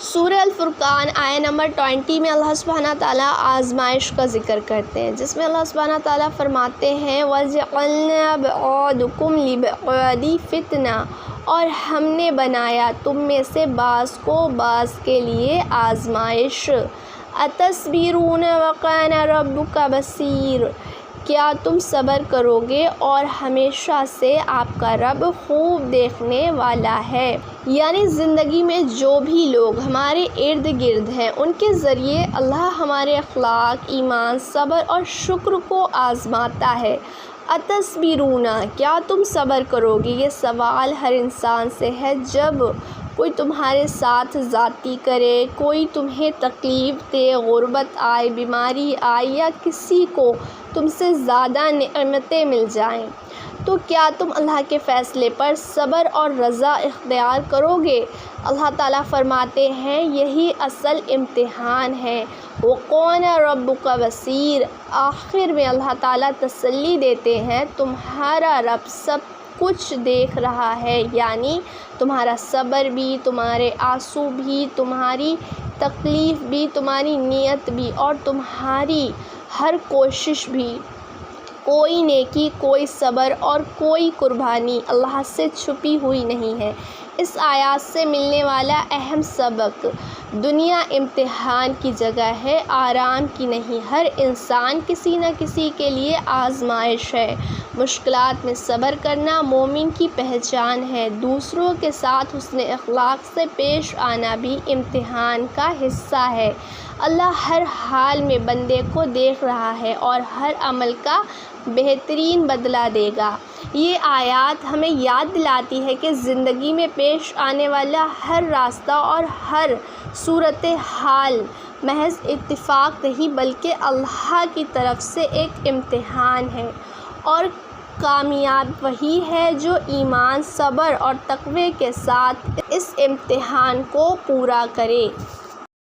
سورہ الفرقان آیہ نمبر 20 میں اللہ سبحانہ تعالیٰ آزمائش کا ذکر کرتے ہیں، جس میں اللہ سبحانہ تعالیٰ فرماتے ہیں وَجَعَلْنَا بَعْضَكُمْ لِبَعْضٍ فِتْنَةً، اور ہم نے بنایا تم میں سے بعض کو بعض کے لیے آزمائش۔ اَتَصْبِرُونَ وَكَانَ رَبُّكَ بَصِيرًا، کیا تم صبر کرو گے اور ہمیشہ سے آپ کا رب خوب دیکھنے والا ہے۔ یعنی زندگی میں جو بھی لوگ ہمارے ارد گرد ہیں ان کے ذریعے اللہ ہمارے اخلاق، ایمان، صبر اور شکر کو آزماتا ہے۔ اَتَصْبِرُونَ، کیا تم صبر کرو گے؟ یہ سوال ہر انسان سے ہے۔ جب کوئی تمہارے ساتھ زیادتی کرے، کوئی تمہیں تکلیف دے، غربت آئے، بیماری آئے یا کسی کو تم سے زیادہ نعمتیں مل جائیں، تو کیا تم اللہ کے فیصلے پر صبر اور رضا اختیار کرو گے؟ اللہ تعالیٰ فرماتے ہیں یہی اصل امتحان ہے۔ وَقَانَ رَبُّكَ بَصِيرًا، آخر میں اللہ تعالیٰ تسلی دیتے ہیں تمہارا رب سب کچھ دیکھ رہا ہے، یعنی تمہارا صبر بھی، تمہارے آنسو بھی، تمہاری تکلیف بھی، تمہاری نیت بھی اور تمہاری ہر کوشش بھی۔ کوئی نیکی، کوئی صبر اور کوئی قربانی اللہ سے چھپی ہوئی نہیں ہے۔ اس آیات سے ملنے والا اہم سبق، دنیا امتحان کی جگہ ہے، آرام کی نہیں۔ ہر انسان کسی نہ کسی کے لیے آزمائش ہے۔ مشکلات میں صبر کرنا مومن کی پہچان ہے۔ دوسروں کے ساتھ حسن اخلاق سے پیش آنا بھی امتحان کا حصہ ہے۔ اللہ ہر حال میں بندے کو دیکھ رہا ہے اور ہر عمل کا بہترین بدلہ دے گا۔ یہ آیات ہمیں یاد دلاتی ہے کہ زندگی میں پیش آنے والا ہر راستہ اور ہر صورتحال محض اتفاق نہیں بلکہ اللہ کی طرف سے ایک امتحان ہے، اور کامیاب وہی ہے جو ایمان، صبر اور تقوی کے ساتھ اس امتحان کو پورا کرے۔